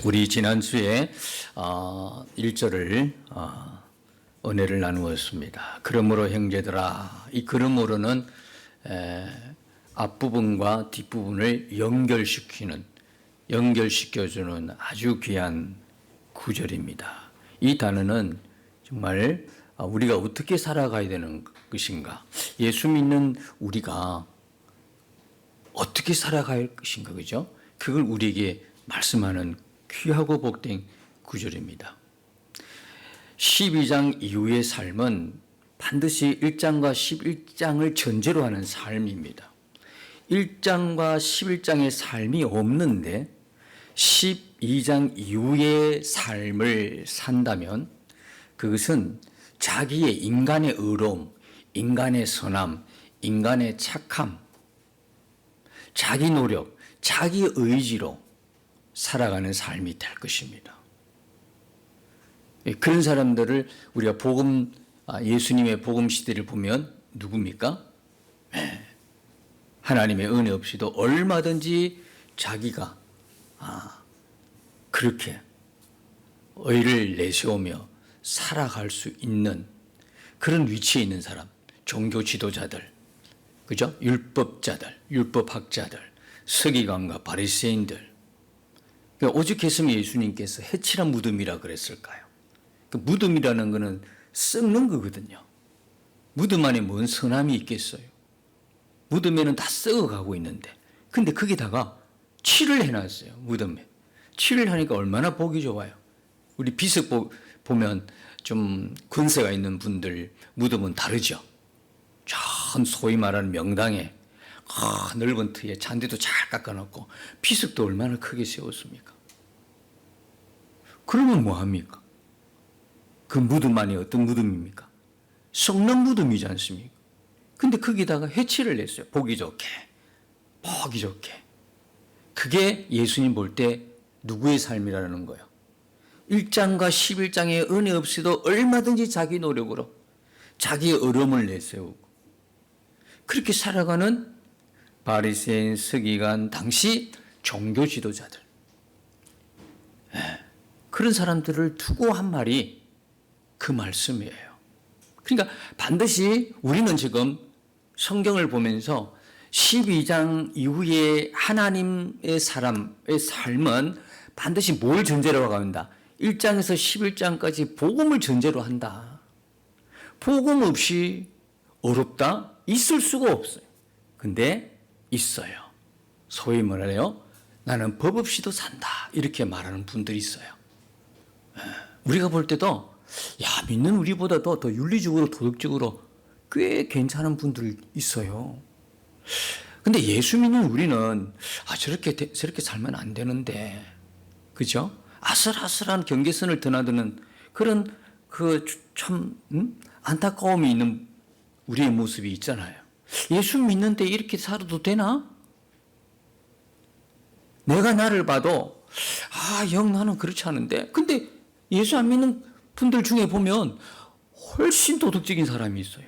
우리 지난주에 1절을 은혜를 나누었습니다. 그러므로 형제들아, 이 그러므로는 앞부분과 뒷부분을 연결시켜주는 아주 귀한 구절입니다. 이 단어는 정말 우리가 어떻게 살아가야 되는 것인가, 예수 믿는 우리가 어떻게 살아가야 할 것인가, 그죠? 그걸 우리에게 말씀하는 귀하고 복된 구절입니다. 12장 이후의 삶은 반드시 1장과 11장을 전제로 하는 삶입니다. 1장과 11장의 삶이 없는데 12장 이후의 삶을 산다면 그것은 자기의 인간의 의로움, 인간의 선함, 인간의 착함, 자기 노력, 자기 의지로 살아가는 삶이 될 것입니다. 그런 사람들을 우리가 예수님의 복음 시대를 보면 누굽니까? 하나님의 은혜 없이도 얼마든지 자기가 그렇게 의를 내세우며 살아갈 수 있는 그런 위치에 있는 사람, 종교 지도자들, 그죠? 율법자들, 율법학자들, 서기관과 바리새인들. 그러니까 오죽했으면 예수님께서 해치란 무덤이라 그랬을까요? 그 무덤이라는 것은 썩는 거거든요. 무덤 안에 뭔 선함이 있겠어요? 무덤에는 다 썩어가고 있는데, 근데 거기다가 칠을 해놨어요. 무덤에 칠을 하니까 얼마나 보기 좋아요. 우리 비석 보면 좀 권세가 있는 분들 무덤은 다르죠. 전 소위 말하는 명당에 넓은 터에 잔디도 잘 깎아놓고 비석도 얼마나 크게 세웠습니까? 그러면 뭐합니까? 그 무덤만이 어떤 무덤입니까? 썩는 무덤이지 않습니까? 근데 거기다가 해치를 냈어요. 보기 좋게. 그게 예수님 볼 때 누구의 삶이라는 거예요? 1장과 11장의 은혜 없이도 얼마든지 자기 노력으로 자기의 어려움을 내세우고 그렇게 살아가는 바리새인, 서기관, 당시 종교 지도자들, 그런 사람들을 두고 한 말이 그 말씀이에요. 그러니까 반드시 우리는 지금 성경을 보면서 12장 이후에 하나님의 사람의 삶은 반드시 뭘 전제로 하고 한다? 1장에서 11장까지 복음을 전제로 한다. 복음 없이 어렵다? 있을 수가 없어요. 근데 있어요. 소위 말해요, 나는 법 없이도 산다, 이렇게 말하는 분들이 있어요. 우리가 볼 때도 믿는 우리보다도 더 윤리적으로 도덕적으로 꽤 괜찮은 분들 있어요. 근데 예수 믿는 우리는 저렇게 살면 안 되는데, 그죠? 아슬아슬한 경계선을 드나드는 그런 참 안타까움이 있는 우리의 모습이 있잖아요. 예수 믿는데 이렇게 살아도 되나? 내가 나를 봐도 나는 그렇지 않은데, 근데 예수 안 믿는 분들 중에 보면 훨씬 도덕적인 사람이 있어요.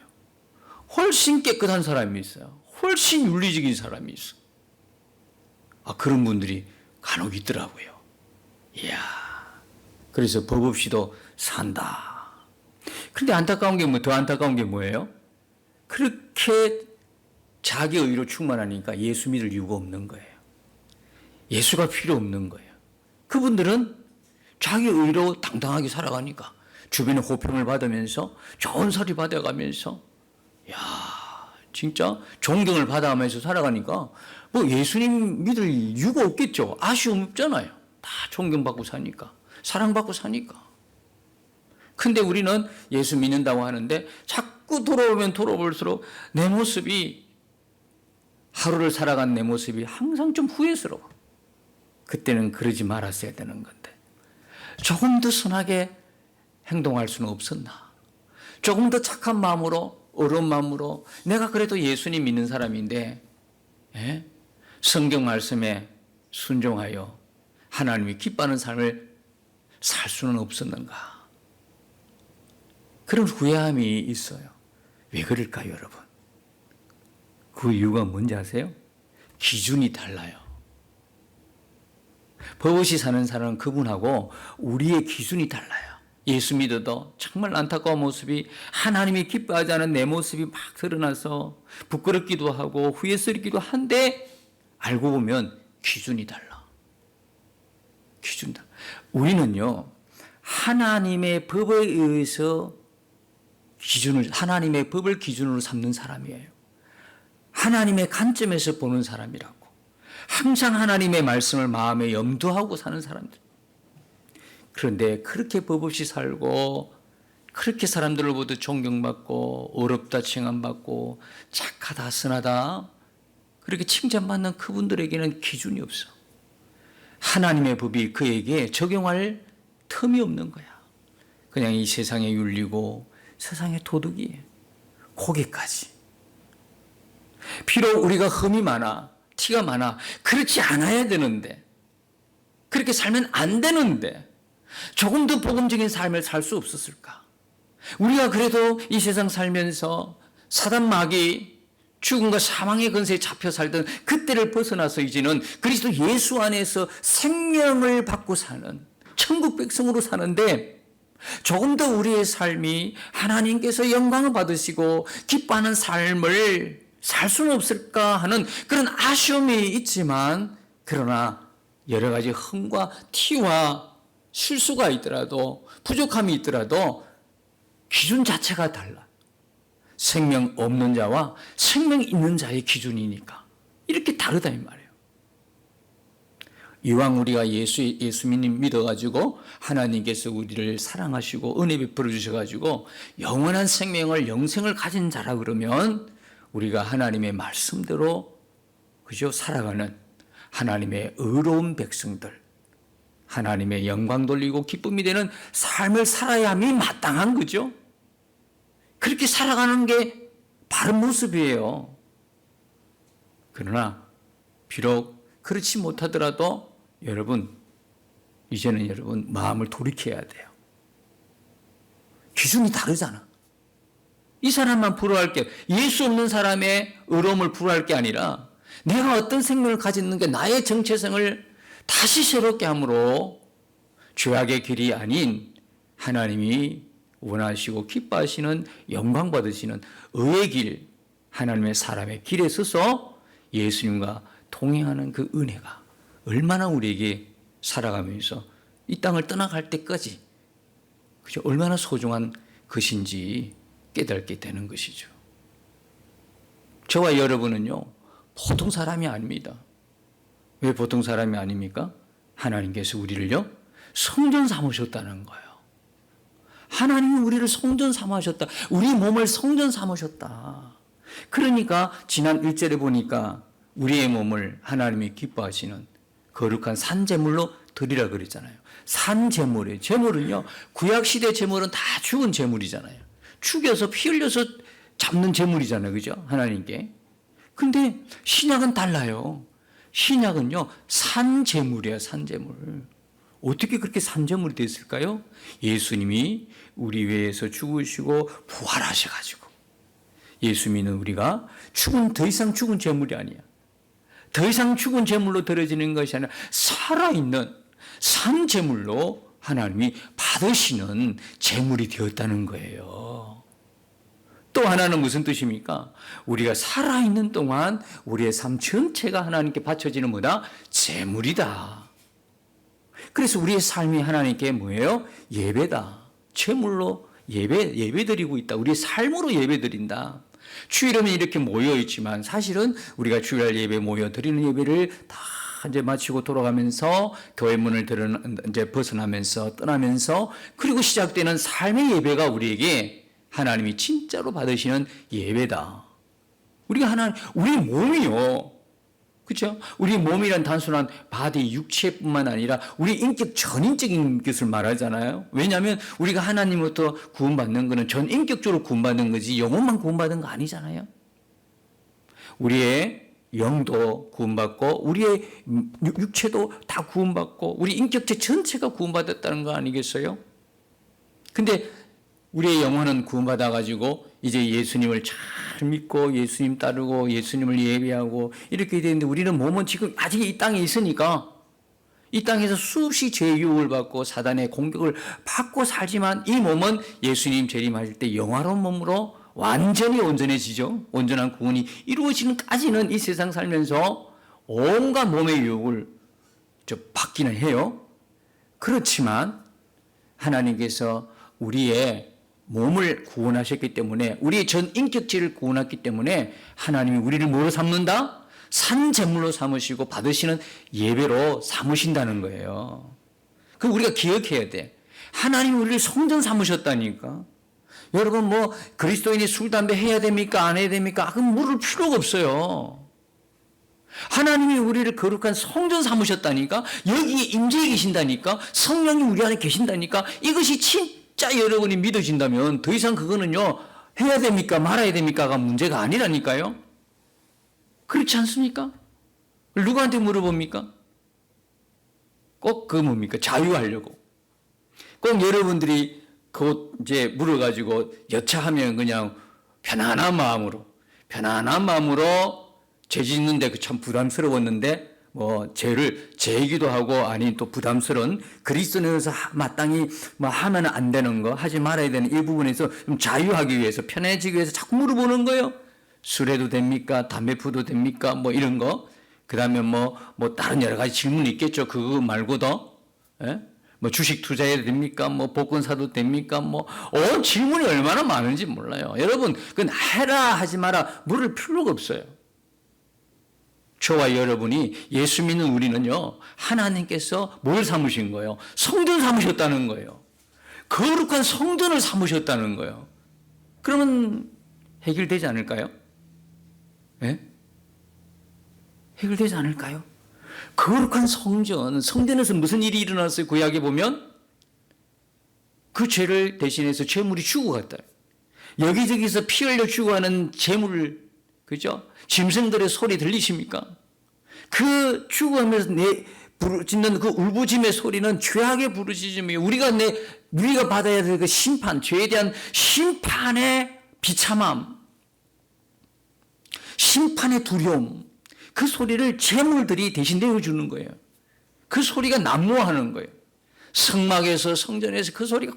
훨씬 깨끗한 사람이 있어요. 훨씬 윤리적인 사람이 있어요. 그런 분들이 간혹 있더라고요. 이야, 그래서 법 없이도 산다. 그런데 더 안타까운 게 뭐예요? 그렇게 자기 의로 충만하니까 예수 믿을 이유가 없는 거예요. 예수가 필요 없는 거예요. 그분들은 자기 의로 당당하게 살아가니까 주변에 호평을 받으면서 좋은 소리 받아가면서 진짜 존경을 받아가면서 살아가니까 예수님 믿을 이유가 없겠죠. 아쉬움 없잖아요. 다 존경받고 사니까, 사랑받고 사니까. 근데 우리는 예수 믿는다고 하는데 자꾸 돌아오면 돌아볼수록 내 모습이, 하루를 살아간 내 모습이 항상 좀 후회스러워. 그때는 그러지 말았어야 되는 건데, 조금 더 선하게 행동할 수는 없었나? 조금 더 착한 마음으로, 어려운 마음으로, 내가 그래도 예수님 믿는 사람인데 성경 말씀에 순종하여 하나님이 기뻐하는 삶을 살 수는 없었는가? 그런 후회함이 있어요. 왜 그럴까요, 여러분? 그 이유가 뭔지 아세요? 기준이 달라요. 법 없이 사는 사람은 그분하고 우리의 기준이 달라요. 예수 믿어도 정말 안타까운 모습이, 하나님이 기뻐하지 않은 내 모습이 막 드러나서 부끄럽기도 하고 후회스럽기도 한데, 알고 보면 기준이 달라. 기준이 달라. 우리는요, 하나님의 법에 의해서 하나님의 법을 기준으로 삼는 사람이에요. 하나님의 관점에서 보는 사람이라고. 항상 하나님의 말씀을 마음에 염두하고 사는 사람들. 그런데 그렇게 법 없이 살고, 그렇게 사람들로부터 존경받고 어렵다 칭함받고 착하다 선하다 그렇게 칭찬받는 그분들에게는 기준이 없어. 하나님의 법이 그에게 적용할 틈이 없는 거야. 그냥 이 세상의 윤리고 세상의 도덕이에요. 거기까지. 비록 우리가 흠이 많아, 티가 많아, 그렇지 않아야 되는데, 그렇게 살면 안 되는데 조금 더 복음적인 삶을 살 수 없었을까? 우리가 그래도 이 세상 살면서 사단 마귀 죽음과 사망의 근세에 잡혀 살던 그때를 벗어나서 이제는 그리스도 예수 안에서 생명을 받고 사는 천국 백성으로 사는데, 조금 더 우리의 삶이 하나님께서 영광을 받으시고 기뻐하는 삶을 살 수는 없을까 하는 그런 아쉬움이 있지만, 그러나 여러 가지 흠과 티와 실수가 있더라도, 부족함이 있더라도 기준 자체가 달라. 생명 없는 자와 생명 있는 자의 기준이니까 이렇게 다르다 이 말이에요. 이왕 우리가 예수님 믿어가지고 하나님께서 우리를 사랑하시고 은혜 베풀어 주셔가지고 영원한 생명을, 영생을 가진 자라 그러면 우리가 하나님의 말씀대로 그저 살아가는 하나님의 의로운 백성들, 하나님의 영광 돌리고 기쁨이 되는 삶을 살아야 함이 마땅한 거죠. 그렇게 살아가는 게 바른 모습이에요. 그러나 비록 그렇지 못하더라도 이제는 여러분 마음을 돌이켜야 돼요. 기준이 다르잖아. 이 사람만 부러워할 게, 예수 없는 사람의 의로움을 부러워할 게 아니라 내가 어떤 생명을 가졌는 게 나의 정체성을 다시 새롭게 함으로 죄악의 길이 아닌 하나님이 원하시고 기뻐하시는 영광 받으시는 의의 길, 하나님의 사람의 길에 서서 예수님과 동행하는 그 은혜가 얼마나 우리에게 살아가면서 이 땅을 떠나갈 때까지 그죠? 얼마나 소중한 것인지 깨닫게 되는 것이죠. 저와 여러분은요, 보통 사람이 아닙니다. 왜 보통 사람이 아닙니까? 하나님께서 우리를요, 성전 삼으셨다는 거예요. 하나님이 우리를 성전 삼으셨다. 우리 몸을 성전 삼으셨다. 그러니까 지난 1절에 보니까 우리의 몸을 하나님이 기뻐하시는 거룩한 산제물로 드리라 그랬잖아요. 산제물이에요. 제물은요, 구약시대 제물은 다 죽은 제물이잖아요. 죽여서 피 흘려서 잡는 제물이잖아요. 그죠? 하나님께. 근데 신약은 달라요. 신약은요, 산제물이에요. 산제물. 어떻게 그렇게 산제물이 됐을까요? 예수님이 우리 외에서 죽으시고 부활하셔가지고, 예수 믿는 우리가 더 이상 죽은 제물이 아니야. 더 이상 죽은 제물로 드려지는 것이 아니라 살아있는 산제물로 하나님이 받으시는 제물이 되었다는 거예요. 또 하나는 무슨 뜻입니까? 우리가 살아있는 동안 우리의 삶 전체가 하나님께 바쳐지는 뭐다? 제물이다. 그래서 우리의 삶이 하나님께 뭐예요? 예배다. 제물로 예배드리고 있다. 우리의 삶으로 예배드린다. 주일에는 이렇게 모여있지만 사실은 우리가 주일 예배 모여드리는 예배를 다 이제 마치고 돌아가면서 교회 문을 이제 벗어나면서 떠나면서 그리고 시작되는 삶의 예배가 우리에게 하나님이 진짜로 받으시는 예배다. 우리 몸이요. 그렇죠? 우리 몸이란 단순한 바디, 육체뿐만 아니라 우리 인격, 전인적인 것을 말하잖아요. 왜냐하면 우리가 하나님으로부터 구원받는 것은 전 인격적으로 구원받는 거지 영혼만 구원받은 거 아니잖아요. 우리의 영도 구원받고 우리의 육체도 다 구원받고 우리 인격체 전체가 구원받았다는 거 아니겠어요? 근데 우리의 영혼은 구원받아가지고 이제 예수님을 잘 믿고 예수님 따르고 예수님을 예배하고 이렇게 되는데 우리는 몸은 지금 아직 이 땅에 있으니까 이 땅에서 수없이 죄의 유혹을 받고 사단의 공격을 받고 살지만 이 몸은 예수님 재림하실 때 영화로운 몸으로 완전히 온전해지죠. 온전한 구원이 이루어지는까지는 이 세상 살면서 온갖 몸의 유혹을 받기는 해요. 그렇지만 하나님께서 우리의 몸을 구원하셨기 때문에, 우리의 전 인격체를 구원했기 때문에 하나님이 우리를 뭐로 삼는다? 산 제물로 삼으시고 받으시는 예배로 삼으신다는 거예요. 그 우리가 기억해야 돼. 하나님이 우리를 성전 삼으셨다니까. 여러분 뭐 그리스도인이 술 담배 해야 됩니까? 안 해야 됩니까? 그럼 물을 필요가 없어요. 하나님이 우리를 거룩한 성전 삼으셨다니까. 여기에 임재해 계신다니까. 성령이 우리 안에 계신다니까. 이것이 진짜 여러분이 믿어진다면 더 이상 그거는요, 해야 됩니까? 말아야 됩니까가 문제가 아니라니까요. 그렇지 않습니까? 누구한테 물어봅니까? 꼭 그 뭡니까? 자유하려고. 꼭 여러분들이 곧 이제 물어가지고 여차하면 그냥 편안한 마음으로 죄 짓는데 그 참 부담스러웠는데 뭐 죄를 죄이기도 하고 아니 또 부담스러운 그리스도인에서 마땅히 뭐 하면 안 되는 거, 하지 말아야 되는 이 부분에서 좀 자유하기 위해서, 편해지기 위해서 자꾸 물어보는 거예요. 술해도 됩니까? 담배 피워도 됩니까? 뭐 이런 거. 그 다음에 뭐 다른 여러 가지 질문이 있겠죠. 그거 말고도. 예? 뭐 주식 투자해도 됩니까? 뭐 복권 사도 됩니까? 질문이 얼마나 많은지 몰라요. 여러분, 그건 해라 하지 마라 물을 필요가 없어요. 저와 여러분이 예수 믿는 우리는요, 하나님께서 뭘 삼으신 거예요? 성전 삼으셨다는 거예요. 거룩한 성전을 삼으셨다는 거예요. 그러면 해결되지 않을까요? 예? 해결되지 않을까요? 거룩한 성전에서 무슨 일이 일어났어요? 구약에 보면 그 죄를 대신해서 제물이 죽어갔다. 여기저기서 피 흘려 죽어가는 제물, 그죠? 짐승들의 소리 들리십니까? 그 죽어가면서 부르짖는 그 울부짖음의 소리는 죄악의 부르짖음이에요. 우리가 받아야 될 그 심판, 죄에 대한 심판의 비참함, 심판의 두려움, 그 소리를 제물들이 대신 내어주는 거예요. 그 소리가 난무하는 거예요. 성막에서, 성전에서 그 소리가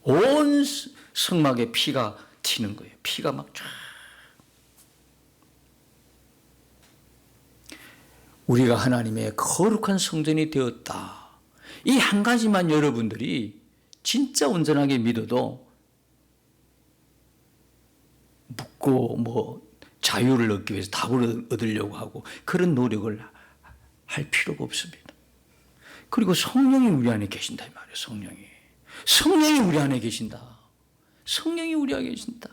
온 성막에 피가 튀는 거예요. 피가 막 쫙. 우리가 하나님의 거룩한 성전이 되었다. 이 한 가지만 여러분들이 진짜 온전하게 믿어도 묻고 자유를 얻기 위해서 답을 얻으려고 하고 그런 노력을 할 필요가 없습니다. 그리고 성령이 우리 안에 계신다 이 말이에요. 성령이 우리 안에 계신다. 성령이 우리 안에 계신다.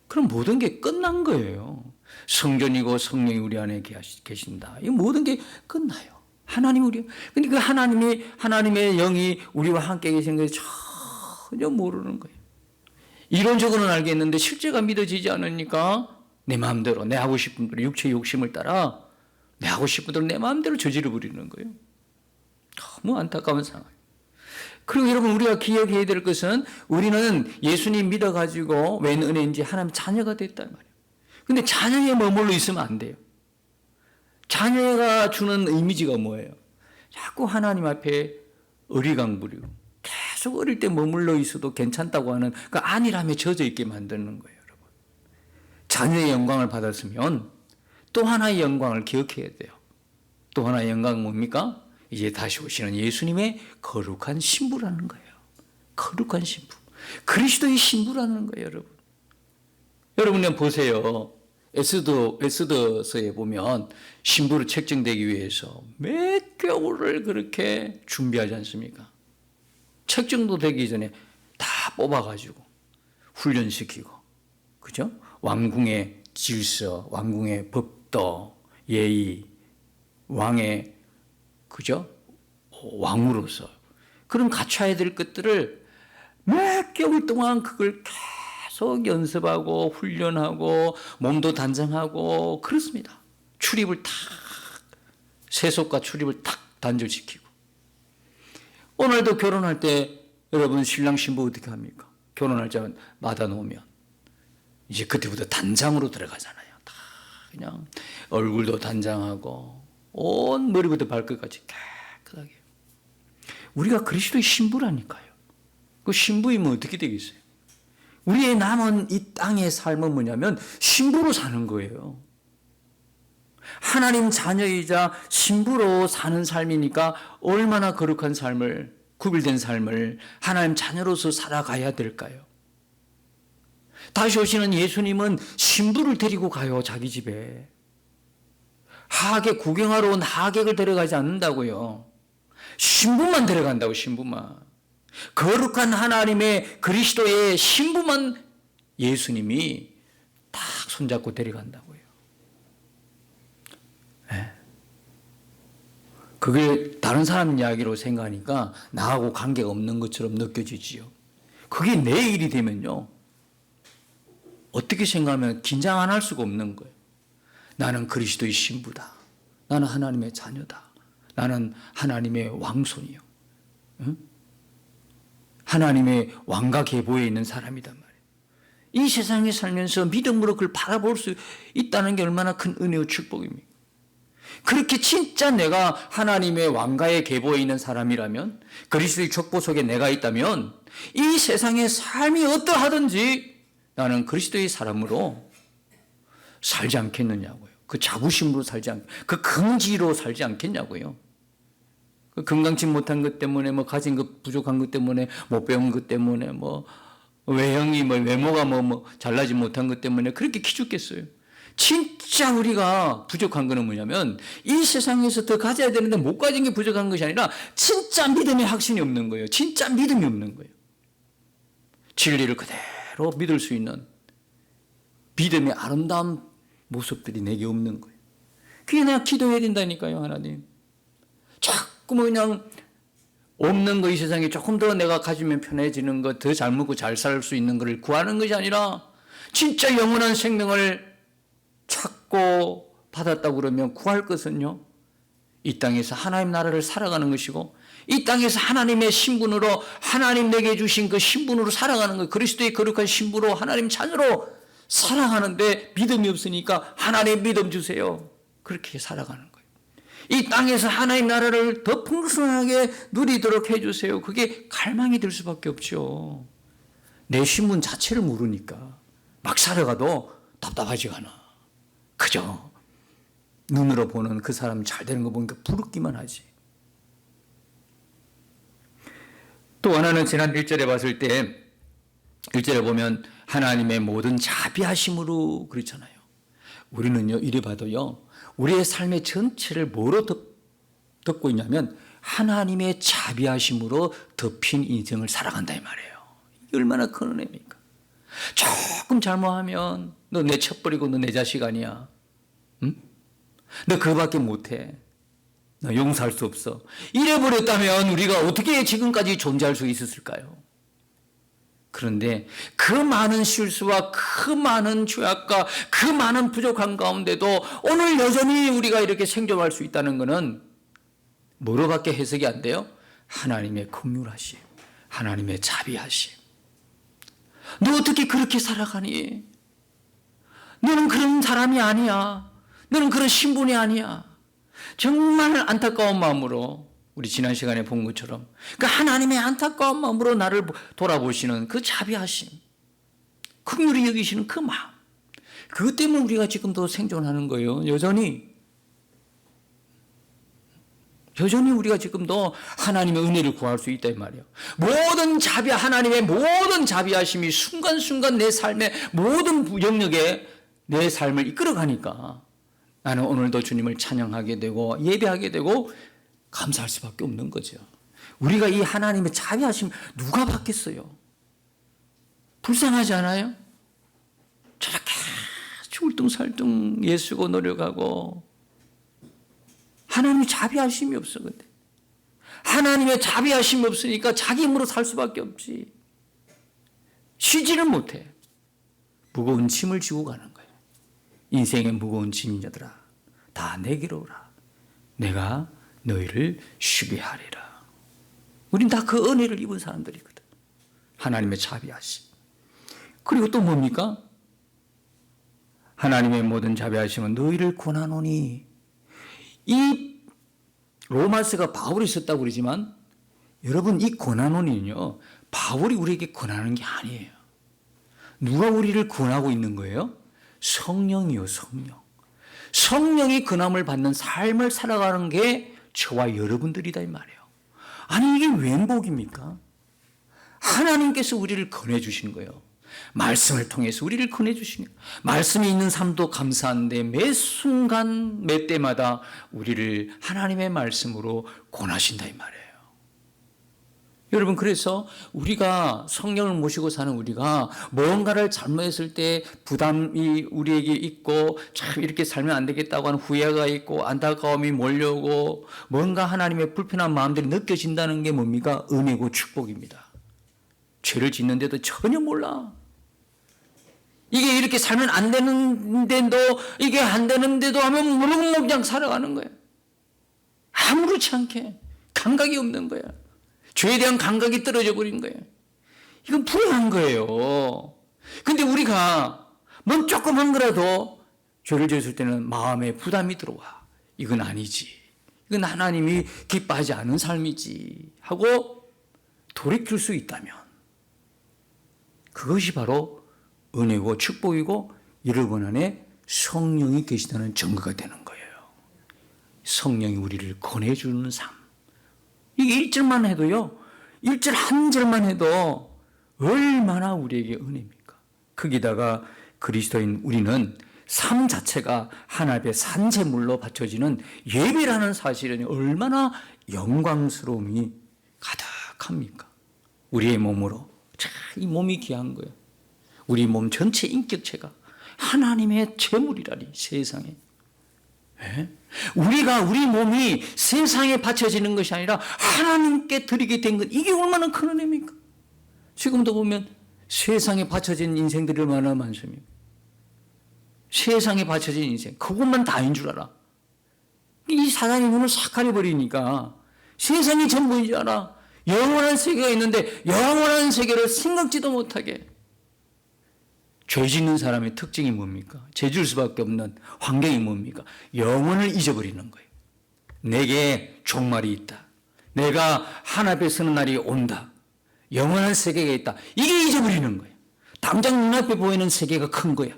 그럼 모든 게 끝난 거예요. 성전이고 성령이 우리 안에 계신다. 이 모든 게 끝나요. 근데 그 하나님의 영이 우리와 함께 계신 것을 전혀 모르는 거예요. 이론적으로는 알겠는데 실제가 믿어지지 않으니까 내 마음대로, 내 하고 싶은 대로, 육체의 욕심을 따라 내 하고 싶은 대로 내 마음대로 저지르 버리는 거예요. 너무 안타까운 상황. 그리고 여러분, 우리가 기억해야 될 것은 우리는 예수님 믿어가지고 웬 은혜인지 하나님 자녀가 됐단 말이에요. 근데 자녀에 머물러 있으면 안 돼요. 자녀가 주는 이미지가 뭐예요? 자꾸 하나님 앞에 어리광 부리고 계속 어릴 때 머물러 있어도 괜찮다고 하는 그 안일함에 젖어 있게 만드는 거예요, 여러분. 자녀의 영광을 받았으면 또 하나의 영광을 기억해야 돼요. 또 하나의 영광은 뭡니까? 이제 다시 오시는 예수님의 거룩한 신부라는 거예요. 거룩한 신부. 그리스도의 신부라는 거예요, 여러분. 여러분 보세요. 에스더서에 보면 신부로 책정되기 위해서 몇 개월을 그렇게 준비하지 않습니까? 책정도 되기 전에 다 뽑아가지고 훈련시키고, 그죠? 왕궁의 질서, 왕궁의 법도, 예의, 왕의, 그죠? 왕으로서 그럼 갖춰야 될 것들을 몇 개월 동안 그걸 계속 연습하고 훈련하고 몸도 단정하고 그렇습니다. 출입을 탁, 세속과 출입을 탁 단절시키고. 오늘도 결혼할 때 여러분 신랑 신부 어떻게 합니까? 결혼할 때 받아 놓으면 이제 그때부터 단장으로 들어가잖아요. 다 그냥 얼굴도 단장하고 온 머리부터 발끝까지 깨끗하게. 우리가 그리스도의 신부라니까요. 그 신부이면 어떻게 되겠어요? 우리의 남은 이 땅의 삶은 뭐냐면 신부로 사는 거예요. 하나님 자녀이자 신부로 사는 삶이니까 얼마나 거룩한 삶을, 구별된 삶을 하나님 자녀로서 살아가야 될까요? 다시 오시는 예수님은 신부를 데리고 가요, 자기 집에. 하객, 구경하러 온 하객을 데려가지 않는다고요. 신부만 데려간다고, 신부만. 거룩한 하나님의 그리스도의 신부만 예수님이 딱 손잡고 데려간다고요. 네. 그게 다른 사람 이야기로 생각하니까 나하고 관계가 없는 것처럼 느껴지지요. 그게 내 일이 되면요, 어떻게 생각하면 긴장 안 할 수가 없는 거예요. 나는 그리스도의 신부다. 나는 하나님의 자녀다. 나는 하나님의 왕손이요. 응? 하나님의 왕과 계보에 있는 사람이단 말이에요. 이 세상에 살면서 믿음으로 그걸 바라볼 수 있다는 게 얼마나 큰 은혜와 축복입니까? 그렇게 진짜 내가 하나님의 왕가의 계보에 있는 사람이라면, 그리스도의 족보 속에 내가 있다면 이 세상의 삶이 어떠하든지 나는 그리스도의 사람으로 살지 않겠느냐고요. 그 자부심으로 살지 그 긍지로 살지 않겠냐고요. 그 건강치 못한 것 때문에, 뭐 가진 것 부족한 것 때문에, 못 배운 것 때문에, 뭐 외형이 뭐 외모가 뭐 잘나지 못한 것 때문에 그렇게 기죽겠어요. 진짜 우리가 부족한 거는 뭐냐면 이 세상에서 더 가져야 되는데 못 가진 게 부족한 것이 아니라 진짜 믿음의 확신이 없는 거예요. 진짜 믿음이 없는 거예요. 진리를 그대로 믿을 수 있는 믿음의 아름다운 모습들이 내게 없는 거예요. 그게 내가 기도해야 된다니까요, 하나님. 자꾸 뭐 그냥 없는 거, 이 세상에 조금 더 내가 가지면 편해지는 것, 더 잘 먹고 잘 살 수 있는 것을 구하는 것이 아니라 진짜 영원한 생명을 찾고 받았다고 그러면 구할 것은요, 이 땅에서 하나님 나라를 살아가는 것이고, 이 땅에서 하나님의 신분으로, 하나님 내게 주신 그 신분으로 살아가는 것, 그리스도의 거룩한 신부로 하나님 자녀로 살아가는데 믿음이 없으니까 하나님 믿음 주세요. 그렇게 살아가는 거예요. 이 땅에서 하나님 나라를 더 풍성하게 누리도록 해주세요. 그게 갈망이 될 수밖에 없죠. 내 신분 자체를 모르니까 막 살아가도 답답하지가 않아. 그죠? 눈으로 보는 그 사람 잘 되는 거 보니까 부럽기만 하지. 또 하나는 지난 1절에 봤을 때 1절에 보면 하나님의 모든 자비하심으로 그렇잖아요. 우리는요, 이래 봐도요, 우리의 삶의 전체를 뭐로 덮고 있냐면 하나님의 자비하심으로 덮인 인생을 살아간다 이 말이에요. 이게 얼마나 큰 은혜입니까? 조금 잘못하면 너 내 쳐버리고 너 내 자식 아니야. 응? 너 그거밖에 못해. 너 용서할 수 없어. 이래버렸다면 우리가 어떻게 지금까지 존재할 수 있었을까요? 그런데 그 많은 실수와 그 많은 죄악과 그 많은 부족한 가운데도 오늘 여전히 우리가 이렇게 생존할 수 있다는 것은 뭐로밖에 해석이 안 돼요? 하나님의 긍휼하심, 하나님의 자비하심. 너 어떻게 그렇게 살아가니? 너는 그런 사람이 아니야. 너는 그런 신분이 아니야. 정말 안타까운 마음으로, 우리 지난 시간에 본 것처럼 그 하나님의 안타까운 마음으로 나를 돌아보시는 그 자비하심, 긍휼히 여기시는 그 마음, 그것 때문에 우리가 지금도 생존하는 거예요. 여전히 우리가 지금도 하나님의 은혜를 구할 수 있다 이 말이에요. 하나님의 모든 자비하심이 순간순간 내 삶의 모든 영역에 내 삶을 이끌어가니까 나는 오늘도 주님을 찬양하게 되고 예배하게 되고 감사할 수밖에 없는 거죠. 우리가 이 하나님의 자비하심 누가 받겠어요? 불쌍하지 않아요? 저렇게 울뚱살뚱 예수고 노력하고 하나님의 자비하심이 없어. 근데 하나님의 자비하심이 없으니까 자기 힘으로 살 수밖에 없지. 쉬지를 못해. 무거운 짐을 지고 가는 거예요. 인생의 무거운 짐이냐더라 다 내게로 오라. 내가 너희를 쉬게 하리라. 우린 다 그 은혜를 입은 사람들이거든. 하나님의 자비하심. 그리고 또 뭡니까? 하나님의 모든 자비하심은 너희를 권하노니. 이 로마서가 바울이 썼다고 그러지만 여러분, 이 권하노니는요, 바울이 우리에게 권하는 게 아니에요. 누가 우리를 권하고 있는 거예요? 성령이요, 성령. 성령이 권함을 받는 삶을 살아가는 게 저와 여러분들이다 이 말이에요. 아니, 이게 웬 복입니까? 하나님께서 우리를 권해주시는 거예요. 말씀을 통해서 우리를 권해주시는 거예요. 말씀이 있는 삶도 감사한데 매 순간 매 때마다 우리를 하나님의 말씀으로 권하신다 이 말이에요. 여러분, 그래서 우리가 성령을 모시고 사는 우리가 뭔가를 잘못했을 때 부담이 우리에게 있고 참 이렇게 살면 안 되겠다고 하는 후회가 있고 안타까움이 몰려오고 뭔가 하나님의 불편한 마음들이 느껴진다는 게 뭡니까? 은혜고 축복입니다. 죄를 짓는데도 전혀 몰라. 이게 이렇게 살면 안 되는데도 이게 안 되는데도 하면 무럭무럭 살아가는 거예요. 아무렇지 않게 감각이 없는 거야. 죄에 대한 감각이 떨어져 버린 거예요. 이건 불행한 거예요. 근데 우리가 뭔 조그만 거라도 죄를 지었을 때는 마음에 부담이 들어와. 이건 아니지. 이건 하나님이 기뻐하지 않은 삶이지 하고 돌이킬 수 있다면 그것이 바로 은혜고 축복이고 여러분 안에 성령이 계시다는 증거가 되는 거예요. 성령이 우리를 권해주는 삶. 이게 1절만 해도요, 1절 한 절만 해도 얼마나 우리에게 은혜입니까? 거기다가 그리스도인 우리는 삶 자체가 하나님 앞에 산제물로 바쳐지는 예배라는 사실은 얼마나 영광스러움이 가득합니까? 우리의 몸으로. 참, 이 몸이 귀한 거예요. 우리 몸 전체 인격체가 하나님의 제물이라니, 세상에. 예? 우리 몸이 세상에 바쳐지는 것이 아니라 하나님께 드리게 된 것, 이게 얼마나 큰 은혜입니까? 지금도 보면 세상에 바쳐진 인생들이 얼마나 많습니까? 세상에 바쳐진 인생, 그것만 다인 줄 알아. 이 사단이 눈을 싹 가려버리니까 세상이 전부인 줄 알아. 영원한 세계가 있는데 영원한 세계를 생각지도 못하게. 죄 짓는 사람의 특징이 뭡니까? 죄 질 수밖에 없는 환경이 뭡니까? 영혼을 잊어버리는 거예요. 내게 종말이 있다. 내가 하나님 앞에 서는 날이 온다. 영원한 세계가 있다. 이게 잊어버리는 거예요. 당장 눈앞에 보이는 세계가 큰 거야.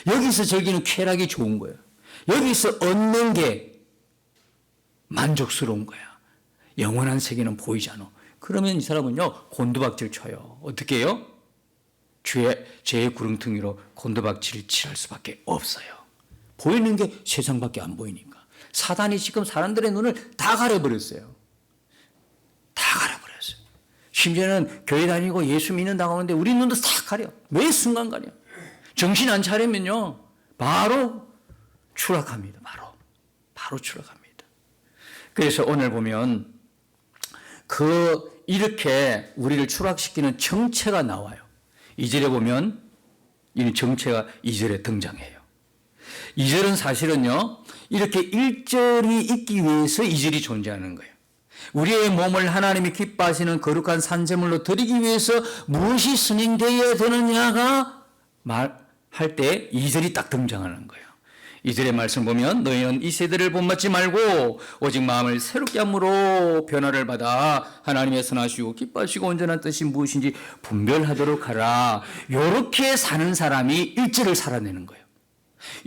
여기서 저기는 쾌락이 좋은 거야. 여기서 얻는 게 만족스러운 거야. 영원한 세계는 보이지 않아. 그러면 이 사람은요, 곤두박질 쳐요. 어떻게 해요? 죄의 구렁텅이로 곤두박질을 칠 수밖에 없어요. 보이는 게 세상밖에 안 보이니까. 사단이 지금 사람들의 눈을 다 가려버렸어요. 다 가려버렸어요. 심지어는 교회 다니고 예수 믿는다고 하는데 우리 눈도 싹 가려. 매 순간 가려. 정신 안 차리면요, 바로 추락합니다. 바로 추락합니다. 그래서 오늘 보면 이렇게 우리를 추락시키는 정체가 나와요. 2절에 보면 이 정체가 2절에 등장해요. 2절은 사실은요, 이렇게 1절이 있기 위해서 2절이 존재하는 거예요. 우리의 몸을 하나님이 기뻐하시는 거룩한 산제물로 드리기 위해서 무엇이 선행되어야 되느냐가 말할 때 2절이 딱 등장하는 거예요. 2절의 말씀 보면 너희는 이 세대를 본받지 말고 오직 마음을 새롭게 함으로 변화를 받아 하나님의 선하시고 기뻐하시고 온전한 뜻이 무엇인지 분별하도록 하라. 이렇게 사는 사람이 1절을 살아내는 거예요.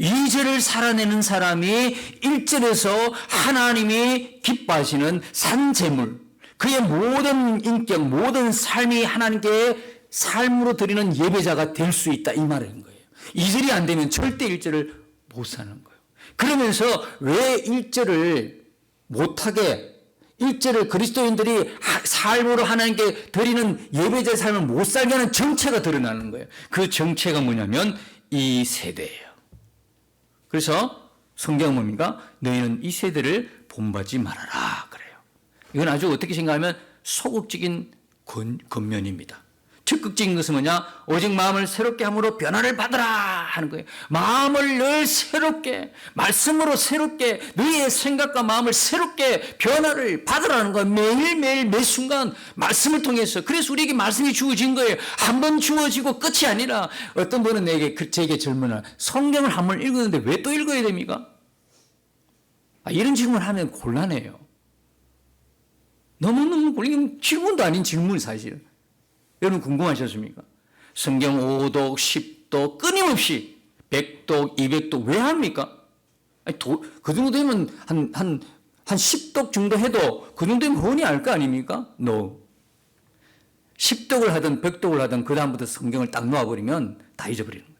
2절을 살아내는 사람이 1절에서 하나님이 기뻐하시는 산제물, 그의 모든 인격, 모든 삶이 하나님께 삶으로 드리는 예배자가 될 수 있다, 이 말인 거예요. 2절이 안 되면 절대 1절을 못 사는 거예요. 그러면서 왜 1절을 못하게, 1절을 그리스도인들이 삶으로 하나님께 드리는 예배자의 삶을 못 살게 하는 정체가 드러나는 거예요. 그 정체가 뭐냐면 이 세대예요. 그래서 성경은 뭡니까? 너희는 이 세대를 본받지 말아라 그래요. 이건 아주 어떻게 생각하면 소극적인 권면입니다. 적극적인 것은 뭐냐? 오직 마음을 새롭게 함으로 변화를 받으라 하는 거예요. 마음을 늘 새롭게, 말씀으로 새롭게, 너희의 생각과 마음을 새롭게 변화를 받으라는 거예요. 매일매일 매 순간 말씀을 통해서. 그래서 우리에게 말씀이 주어진 거예요. 한 번 주어지고 끝이 아니라, 어떤 분은 제게 질문을, 성경을 한 번 읽었는데 왜 또 읽어야 됩니까? 이런 질문을 하면 곤란해요. 너무너무 곤란해요. 질문도 아닌 질문 사실. 여러분 궁금하셨습니까? 성경 5독, 10독 끊임없이 100독, 200독 왜 합니까? 그 정도 되면 한 10독 정도 해도 그 정도 되면 혼이 알 거 아닙니까? No. 10독을 하든 100독을 하든 그 다음부터 성경을 딱 놓아버리면 다 잊어버리는 거예요.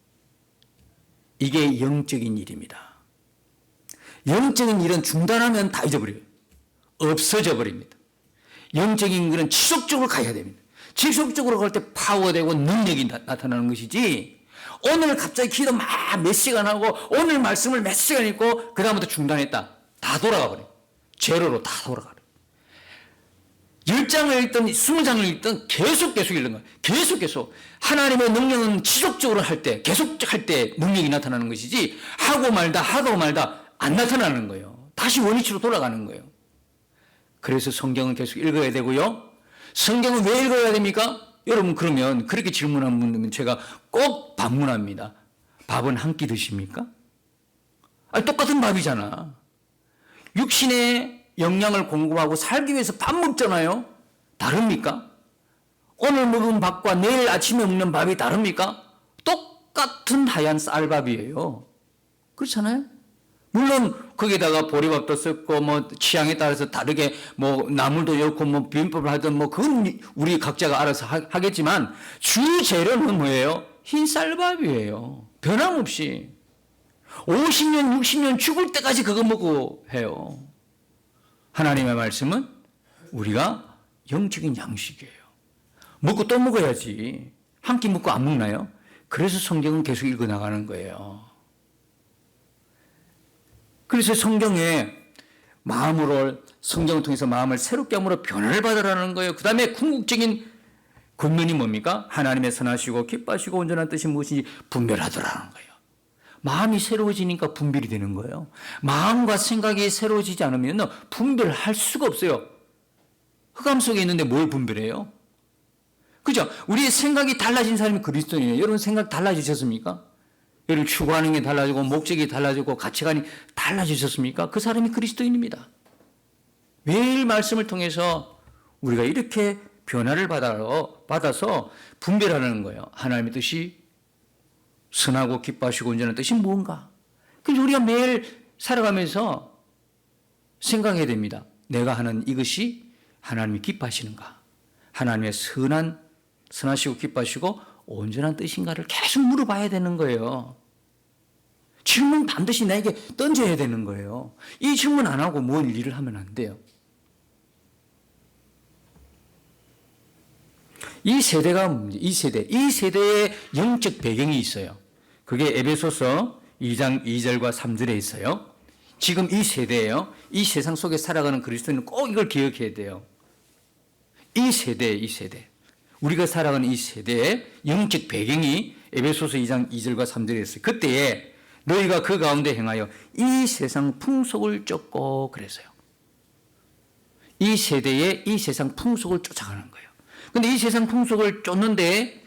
이게 영적인 일입니다. 영적인 일은 중단하면 다 잊어버려요. 없어져 버립니다. 영적인 일은 지속적으로 가야 됩니다. 지속적으로 갈 때 파워되고 능력이 나타나는 것이지, 오늘 갑자기 기도 막 몇 시간 하고 오늘 말씀을 몇 시간 읽고 그 다음부터 중단했다. 다 돌아가 버려요. 제로로 다 돌아가 버려요. 10장을 읽든 20장을 읽든 계속 읽는 거예요. 계속. 하나님의 능력은 지속적으로 할 때, 계속 할 때 능력이 나타나는 것이지, 하고 말다 안 나타나는 거예요. 다시 원위치로 돌아가는 거예요. 그래서 성경은 계속 읽어야 되고요. 성경은 왜 읽어야 됩니까? 여러분, 그러면 그렇게 질문한 분들은 제가 꼭 반문합니다. 밥은 한 끼 드십니까? 똑같은 밥이잖아. 육신의 영양을 공급하고 살기 위해서 밥 먹잖아요. 다릅니까? 오늘 먹은 밥과 내일 아침에 먹는 밥이 다릅니까? 똑같은 하얀 쌀밥이에요. 그렇잖아요? 물론 거기다가 보리밥도 섞고 뭐 취향에 따라서 다르게 뭐 나물도 넣고 뭐 비빔밥을 하든 뭐 그건 우리 각자가 알아서 하겠지만, 주 재료는 뭐예요? 흰 쌀밥이에요. 변함없이 50년 60년 죽을 때까지 그거 먹고 해요. 하나님의 말씀은 우리가 영적인 양식이에요. 먹고 또 먹어야지. 한 끼 먹고 안 먹나요? 그래서 성경은 계속 읽어 나가는 거예요. 그래서 성경에 성경을 통해서 마음을 새롭게 함으로 변화를 받으라는 거예요. 그 다음에 궁극적인 권면이 뭡니까? 하나님의 선하시고 기뻐하시고 온전한 뜻이 무엇인지 분별하더라는 거예요. 마음이 새로워지니까 분별이 되는 거예요. 마음과 생각이 새로워지지 않으면 분별할 수가 없어요. 흑암 속에 있는데 뭘 분별해요? 그죠? 우리의 생각이 달라진 사람이 그리스도인이에요. 여러분 생각 달라지셨습니까? 여러분 추구하는 게 달라지고 목적이 달라지고 가치관이 달라지셨습니까? 그 사람이 그리스도인입니다. 매일 말씀을 통해서 우리가 이렇게 변화를 받아서 분별하는 거예요. 하나님의 뜻이 선하고 기뻐하시고 온전한 뜻이 무엇인가? 그래서 우리가 매일 살아가면서 생각해야 됩니다. 내가 하는 이것이 하나님이 기뻐하시는가? 하나님의 선하시고 기뻐하시고 온전한 뜻인가를 계속 물어봐야 되는 거예요. 질문 반드시 나에게 던져야 되는 거예요. 이 질문 안 하고 뭔 일을 하면 안 돼요. 이 세대의 영적 배경이 있어요. 그게 에베소서 2장 2절과 3절에 있어요. 지금 이 세대예요. 이 세상 속에 살아가는 그리스도인은 꼭 이걸 기억해야 돼요. 이 세대. 우리가 살아가는 이 세대의 영적 배경이 에베소서 2장 2절과 3절에 있어요. 그때에 너희가 그 가운데 행하여 이 세상 풍속을 쫓고 그랬어요. 이 세대의 이 세상 풍속을 쫓아가는 거예요. 근데 이 세상 풍속을 쫓는데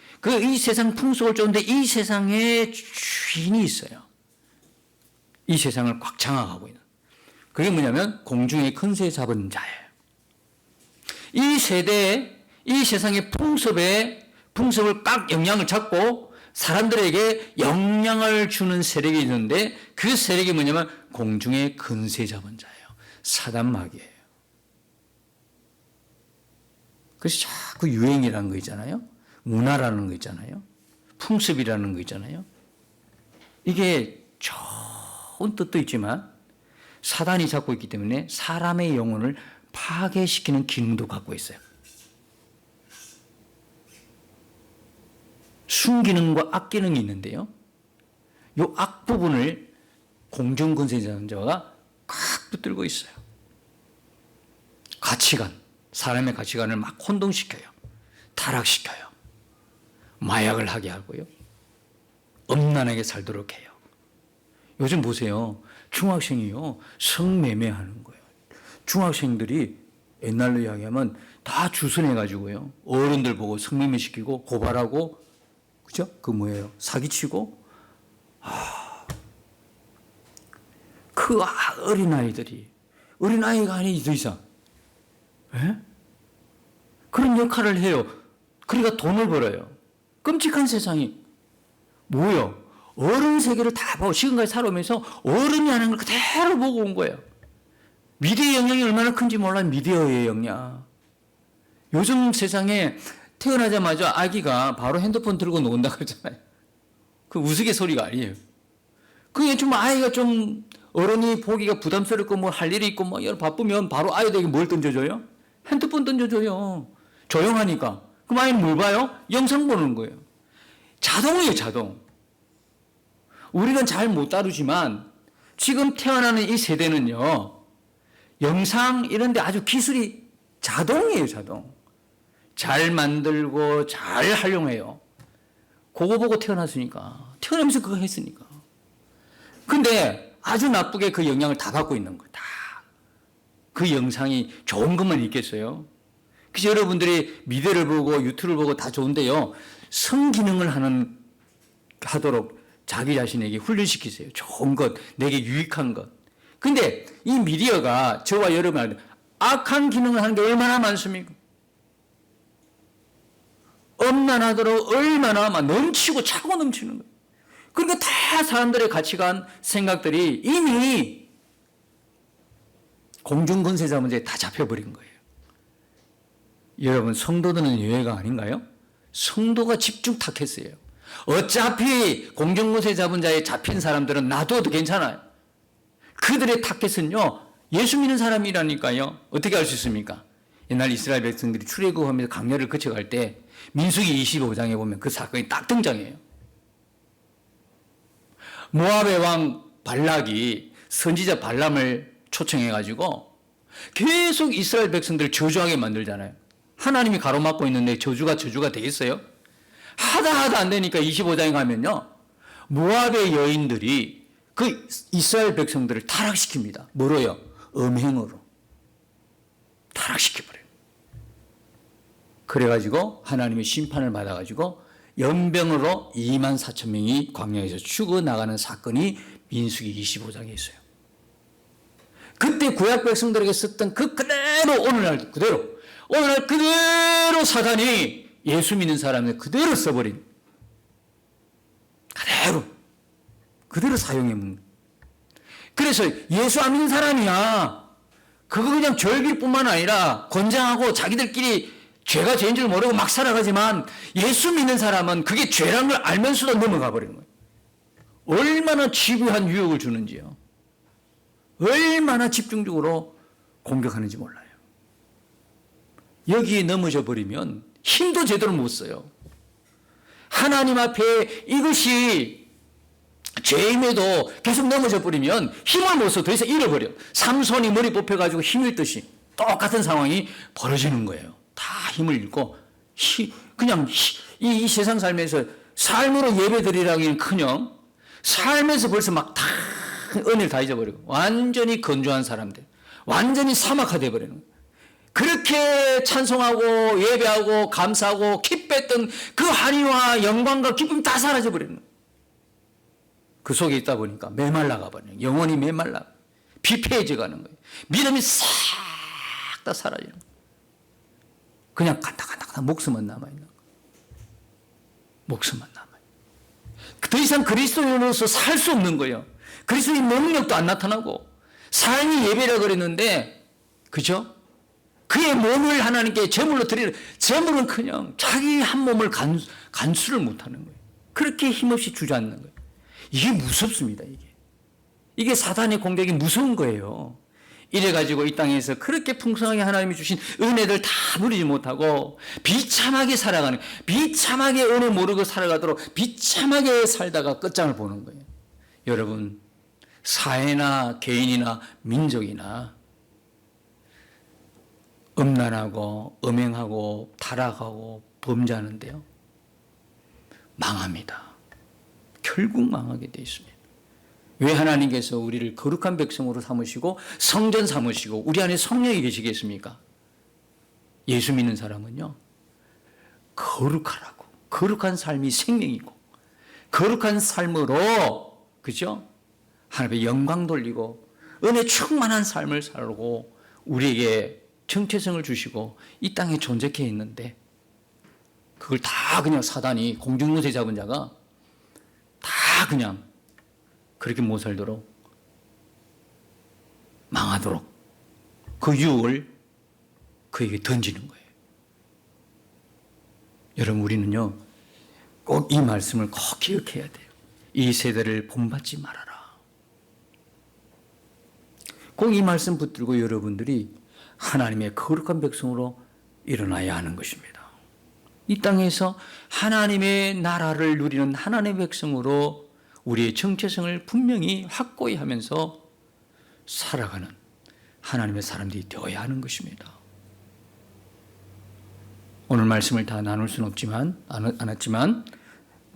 이 세상에 주인이 있어요. 이 세상을 꽉 장악하고 있는. 그게 뭐냐면 공중의 근세 잡은 자예요. 이 세대에 이 세상의 풍습을 꽉 영향을 잡고 사람들에게 영향을 주는 세력이 있는데, 그 세력이 뭐냐면 공중의 근세 잡은 자예요. 사단 마귀예요. 그래서 자꾸 유행이라는 거 있잖아요. 문화라는 거 있잖아요. 풍습이라는 거 있잖아요. 이게 좋은 뜻도 있지만 사단이 잡고 있기 때문에 사람의 영혼을 파괴시키는 기능도 갖고 있어요. 순기능과 악기능이 있는데요. 이 악부분을 공중근세자가 꽉 붙들고 있어요. 가치관, 사람의 가치관을 막 혼동시켜요. 타락시켜요. 마약을 하게 하고요. 음란하게 살도록 해요. 요즘 보세요. 중학생이요. 성매매하는 거예요. 중학생들이 옛날로 이야기하면 다 주선해가지고요. 어른들 보고 성매매 시키고 고발하고, 그죠? 그 뭐예요? 사기치고. 그 어린아이가 아니 더 이상. 에? 그런 역할을 해요. 그러니까 돈을 벌어요. 끔찍한 세상이 뭐예요? 어른 세계를 다 보고 지금까지 살아오면서 어른이 하는 걸 그대로 보고 온 거예요. 미디어의 영향이 얼마나 큰지 몰라요. 미디어의 영향. 요즘 세상에 태어나자마자 아기가 바로 핸드폰 들고 논다 그러잖아요. 그 우스갯소리가 아니에요. 그게 좀 아이가 좀 어른이 보기가 부담스럽고 뭐 할 일이 있고 뭐 바쁘면 바로 아이들에게 뭘 던져줘요? 핸드폰 던져줘요. 조용하니까. 그럼 아이는 뭘 봐요? 영상 보는 거예요. 자동이에요, 자동. 우리는 잘 못 다루지만 지금 태어나는 이 세대는요, 영상 이런 데 아주 기술이 자동이에요, 자동. 잘 만들고 잘 활용해요. 그거 보고 태어났으니까. 태어나면서 그거 했으니까. 근데 아주 나쁘게 그 영향을 다 받고 있는 거예요. 다. 그 영상이 좋은 것만 있겠어요? 그래서 여러분들이 미디어를 보고 유튜브를 보고 다 좋은데요. 성기능을 하도록 자기 자신에게 훈련시키세요. 좋은 것, 내게 유익한 것. 근데 이 미디어가 저와 여러분한테 악한 기능을 하는 게 얼마나 많습니까? 엄난하도록 얼마나 막 넘치고 차고 넘치는 거예요. 그러니까 다 사람들의 가치관, 생각들이 이미 공중권세자 문제에 다 잡혀버린 거예요. 여러분, 성도들은 예외가 아닌가요? 성도가 집중 타켓이에요. 어차피 공중권세 잡은 자에 잡힌 사람들은 놔둬도 괜찮아요. 그들의 타켓은요, 예수 믿는 사람이라니까요. 어떻게 알 수 있습니까? 옛날 이스라엘 백성들이 출애굽하면서 강야를 거쳐갈 때 민수기 25장에 보면 그 사건이 딱 등장해요. 모압의 왕 발락이 선지자 발람을 초청해가지고 계속 이스라엘 백성들을 저주하게 만들잖아요. 하나님이 가로막고 있는데 저주가 되겠어요? 하다 안 되니까 25장에 가면요, 모압의 여인들이 그 이스라엘 백성들을 타락시킵니다. 뭐로요? 음행으로 타락시켜버려요. 그래가지고 하나님의 심판을 받아가지고 연병으로 24,000명이 광야에서 죽어나가는 사건이 민수기 25장에 있어요. 그때 구약 백성들에게 썼던 그 그대로 오늘날 그대로 사단이 예수 믿는 사람을 그대로 써버린, 그대로 사용해 먹는. 그래서 예수 안 믿는 사람이야, 그거 그냥 절길 뿐만 아니라 권장하고 자기들끼리 죄가 죄인 줄 모르고 막 살아가지만, 예수 믿는 사람은 그게 죄라는 걸 알면서도 넘어가 버리는 거예요. 얼마나 집요한 유혹을 주는지요. 얼마나 집중적으로 공격하는지 몰라요. 여기에 넘어져 버리면 힘도 제대로 못 써요. 하나님 앞에 이것이 죄임에도 계속 넘어져 버리면 힘을 못 써. 더 이상 잃어버려. 삼손이 머리 뽑혀가지고 힘을 듯이 똑같은 상황이 벌어지는 거예요. 다 힘을 잃고 그냥 이 세상 살면서 삶으로 예배드리라기는 커녕 삶에서 벌써 막 다 은혜를 다 잊어버리고 완전히 건조한 사람들, 완전히 사막화돼 버리는 거예요. 그렇게 찬송하고 예배하고 감사하고 기뻤던 그 한의와 영광과 기쁨이 다 사라져 버리는 거예요. 그 속에 있다 보니까 메말라가 버려요. 영혼이 메말라 피폐해져 가는 거예요. 믿음이 싹 다 사라지는 거예요. 그냥 간다 목숨만 남아있는 거예요. 목숨만 남아요. 더 이상 그리스도인으로서 살 수 없는 거예요. 그리스도의 능력도 안 나타나고, 삶이 예배라 그랬는데, 그죠? 그의 몸을 하나님께 제물로 드리는, 제물은 그냥 자기 한 몸을 간수를 못하는 거예요. 그렇게 힘없이 주저앉는 거예요. 이게 무섭습니다, 이게 사단의 공격이 무서운 거예요. 이래가지고 이 땅에서 그렇게 풍성하게 하나님이 주신 은혜들 다 누리지 못하고 비참하게 살아가는, 비참하게 은혜 모르고 살아가도록 비참하게 살다가 끝장을 보는 거예요. 여러분, 사회나 개인이나 민족이나 음란하고 음행하고 타락하고 범죄하는데요, 망합니다. 결국 망하게 되어 있습니다. 왜 하나님께서 우리를 거룩한 백성으로 삼으시고 성전 삼으시고 우리 안에 성령이 계시겠습니까? 예수 믿는 사람은요, 거룩하라고. 거룩한 삶이 생명이고 거룩한 삶으로, 그죠? 하나님의 영광 돌리고 은혜 충만한 삶을 살고 우리에게 정체성을 주시고 이 땅에 존재케 했는데, 그걸 다 그냥 사단이 공중무새 잡은 자가 다 그냥 그렇게 못 살도록 망하도록 그 유혹을 그에게 던지는 거예요. 여러분, 우리는요 꼭 이 말씀을 꼭 기억해야 돼요. 이 세대를 본받지 말아라. 꼭 이 말씀 붙들고 여러분들이 하나님의 거룩한 백성으로 일어나야 하는 것입니다. 이 땅에서 하나님의 나라를 누리는 하나님의 백성으로 우리의 정체성을 분명히 확고히 하면서 살아가는 하나님의 사람들이 되어야 하는 것입니다. 오늘 말씀을 다 나눌 수는 않았지만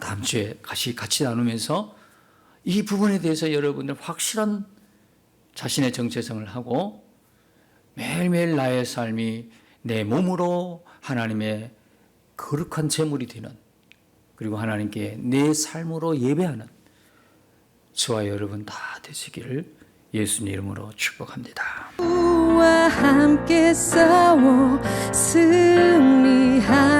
다음 주에 같이 나누면서 이 부분에 대해서 여러분들 확실한 자신의 정체성을 하고 매일매일 나의 삶이 내 몸으로 하나님의 거룩한 제물이 되는, 그리고 하나님께 내 삶으로 예배하는 저와 여러분 다 되시기를 예수님 이름으로 축복합니다. 함께 싸워 승리하